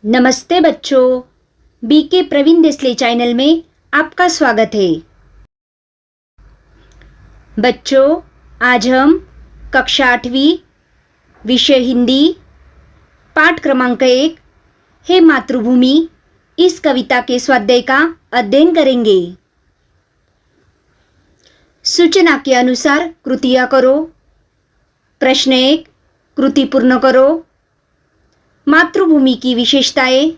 नमस्ते बच्चों, BK Praveen Desale channel में आपका स्वागत है। बच्चों, आज हम कक्षा 8वीं विषय हिंदी पाठ क्रमांक 1 हे मातृभूमि इस कविता के स्वाध्याय का अध्ययन करेंगे। सूचना के अनुसार कृतियाँ करो। प्रश्न 1, कृति पूर्ण करो। मातृभूमि की विशेषताएं।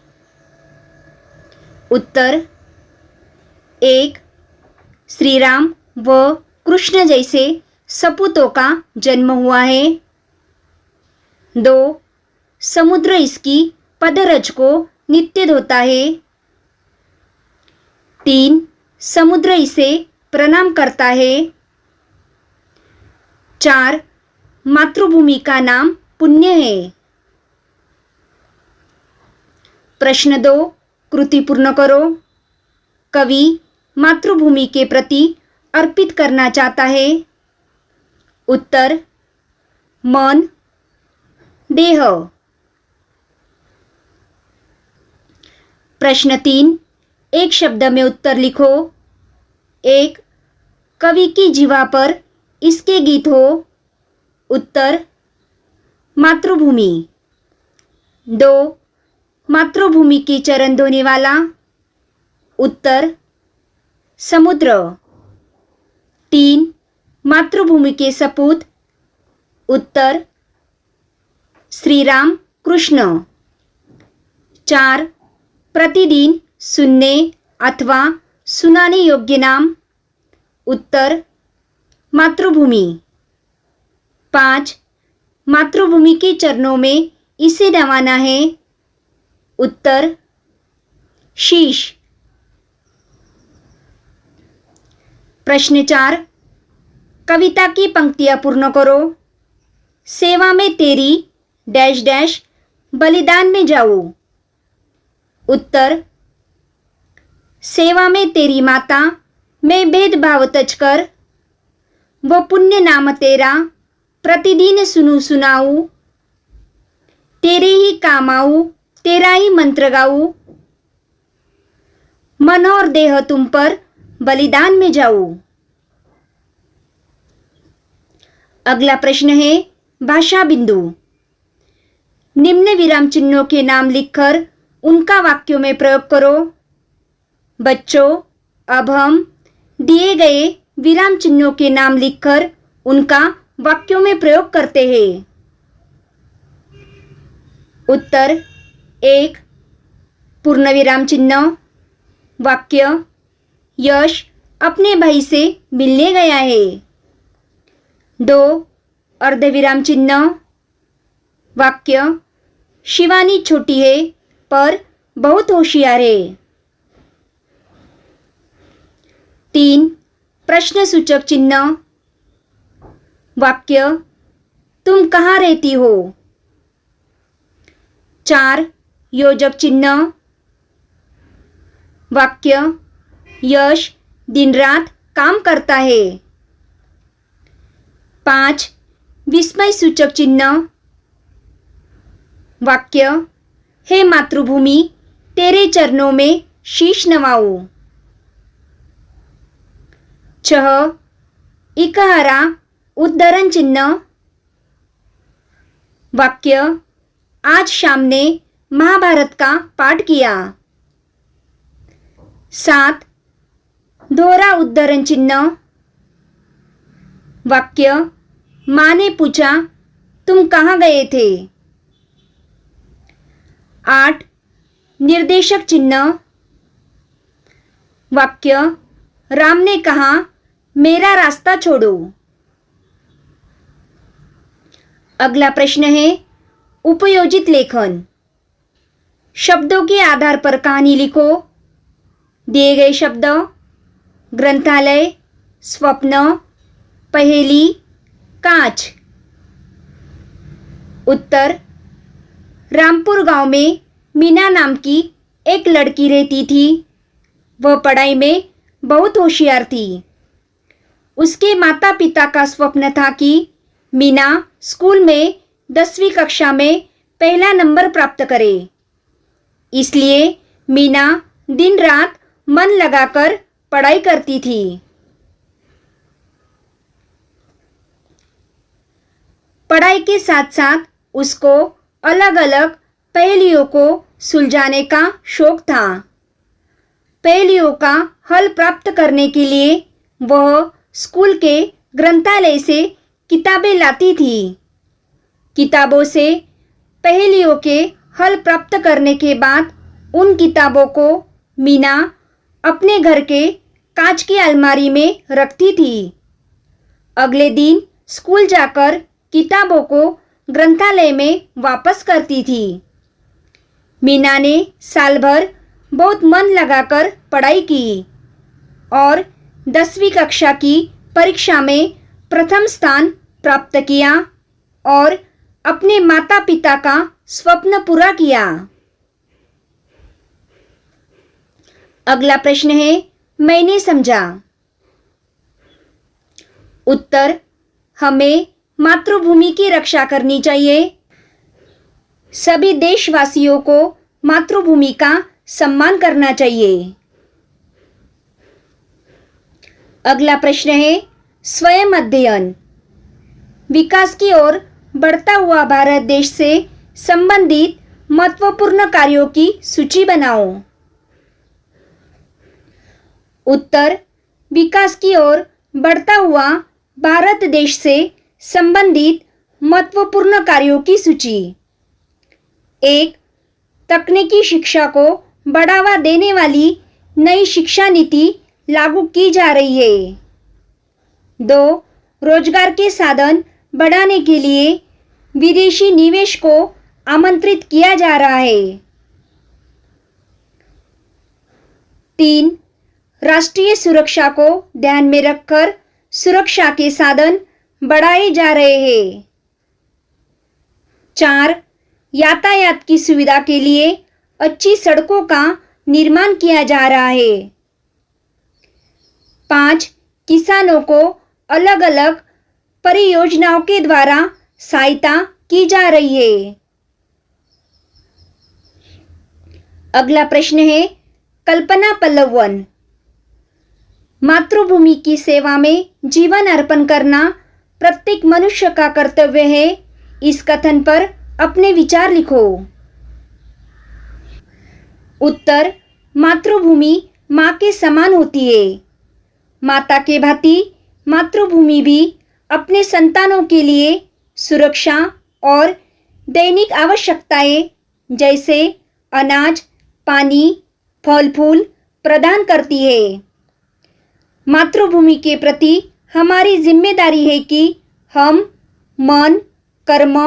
उत्तर 1, श्री राम व कृष्ण जैसे सपूतों का जन्म हुआ है। 2, समुद्र इसकी पदरज को नित्य धोता है। 3, समुद्र इसे प्रणाम करता है। 4, मातृभूमि का नाम पुण्य है। प्रश्न 2, कृति पूर्ण करो। कवि मातृभूमि के प्रति अर्पित करना चाहता है। उत्तर मन, देह। प्रश्न 3, एक शब्द में उत्तर लिखो। 1, कवि की जीवा पर इसके गीत हो। उत्तर मातृभूमि। 2, मातृभूमि के चरण धोने वाला। उत्तर समुद्र। 3, मातृभूमि के सपूत। उत्तर श्री राम कृष्ण। 4, प्रतिदिन सुनने अथवा सुनाने योग्य नाम। उत्तर मातृभूमि। 5, मातृभूमि के चरणों में इसे नवाना है। उत्तर शीश। प्रश्न 4, कविता की पंक्तियां पूर्ण करो। सेवा में तेरी डैश डैश बलिदान में जाऊं। उत्तर सेवा में तेरी माता मैं भेदभाव तज कर, वो पुण्य नाम तेरा प्रतिदिन सुनूं सुनाऊं। तेरे ही काम आऊं, तेरा ही मंत्र गाऊं, मन और देह तुम पर बलिदान में जाऊं। अगला प्रश्न है भाषा बिंदु। निम्न विराम चिन्हों के नाम लिखकर उनका वाक्यों में प्रयोग करो। बच्चों, अब हम दिए गए विराम चिन्हों के नाम लिखकर उनका वाक्यों में प्रयोग करते हैं। उत्तर 1, पूर्ण विराम चिन्ह। वाक्य यश अपने भाई से मिलने गया है। 2, अर्धविराम चिन्ह। वाक्य शिवानी छोटी है पर बहुत होशियार है। 3, प्रश्न सूचक चिन्ह। वाक्य तुम कहाँ रहती हो। 4, योजक चिन्ह। वाक्य यश दिन रात काम करता है। 5, विस्मय सूचक चिन्ह। वाक्य हे मातृभूमि तेरे चरणों में शीश नवाऊं। 6, इकहारा उद्धरण चिन्ह। वाक्य आज शाम ने महाभारत का पाठ किया। 7, दोहरा उद्धरण चिन्ह। वाक्य माँ ने पूछा तुम कहाँ गए थे। 8, निर्देशक चिन्ह। वाक्य राम ने कहा मेरा रास्ता छोड़ो। अगला प्रश्न है उपयोजित लेखन। शब्दों के आधार पर कहानी लिखो। दिए गए शब्द ग्रंथालय, स्वप्न, पहेली, कांच। उत्तर रामपुर गांव में मीना नाम की एक लड़की रहती थी। वह पढ़ाई में बहुत होशियार थी। उसके माता पिता का स्वप्न था कि मीना स्कूल में 10वीं कक्षा में पहला नंबर प्राप्त करे। इसलिए मीना दिन रात मन लगाकर पढ़ाई करती थी। पढ़ाई के साथ साथ उसको अलग अलग पहेलियों को सुलझाने का शौक था। पहेलियों का हल प्राप्त करने के लिए वह स्कूल के ग्रंथालय से किताबें लाती थी। किताबों से पहेलियों के हल प्राप्त करने के बाद उन किताबों को मीना अपने घर के कांच की अलमारी में रखती थी। अगले दिन स्कूल जाकर किताबों को ग्रंथालय में वापस करती थी। मीना ने साल भर बहुत मन लगाकर पढ़ाई की और 10वीं कक्षा की परीक्षा में प्रथम स्थान प्राप्त किया और अपने माता पिता का स्वप्न पूरा किया। अगला प्रश्न है, मैंने समझा। उत्तर, हमें मातृभूमि की रक्षा करनी चाहिए। सभी देशवासियों को मातृभूमि का सम्मान करना चाहिए। अगला प्रश्न है, स्वयं अध्ययन। विकास की ओर बढ़ता हुआ भारत देश से संबंधित महत्वपूर्ण कार्यों की सूची बनाओ। उत्तर, विकास की ओर बढ़ता हुआ भारत देश से संबंधित महत्वपूर्ण कार्यों की सूची। 1. तकनीकी शिक्षा को बढ़ावा देने वाली नई शिक्षा नीति लागू की जा रही है। 2. रोजगार के साधन बढ़ाने के लिए विदेशी निवेश को आमंत्रित किया जा रहा है। 3. राष्ट्रीय सुरक्षा को ध्यान में रखकर सुरक्षा के साधन बढ़ाए जा रहे हैं। 4. यातायात की सुविधा के लिए अच्छी सड़कों का निर्माण किया जा रहा है। 5. किसानों को अलग अलग परियोजनाओं के द्वारा सहायता की जा रही है। अगला प्रश्न है, कल्पना पल्लवन। मातृभूमि की सेवा में जीवन अर्पण करना प्रत्येक मनुष्य का कर्तव्य है। इस कथन पर अपने विचार लिखो। उत्तर, मातृभूमि माँ के समान होती है। माता के भांति मातृभूमि भी अपने संतानों के लिए सुरक्षा और दैनिक आवश्यकताएं जैसे अनाज, पानी, फल फूल प्रदान करती है। मातृभूमि के प्रति हमारी जिम्मेदारी है कि हम मन, कर्म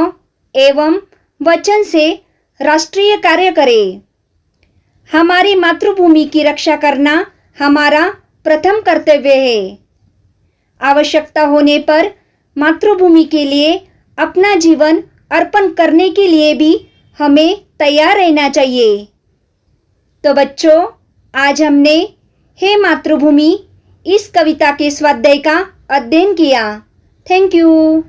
एवं वचन से राष्ट्रीय कार्य करें। हमारी मातृभूमि की रक्षा करना हमारा प्रथम कर्तव्य है। आवश्यकता होने पर मातृभूमि के लिए अपना जीवन अर्पण करने के लिए भी हमें तैयार रहना चाहिए। तो बच्चों, आज हमने हे मातृभूमि इस कविता के स्वाध्याय का अध्ययन किया। Thank you.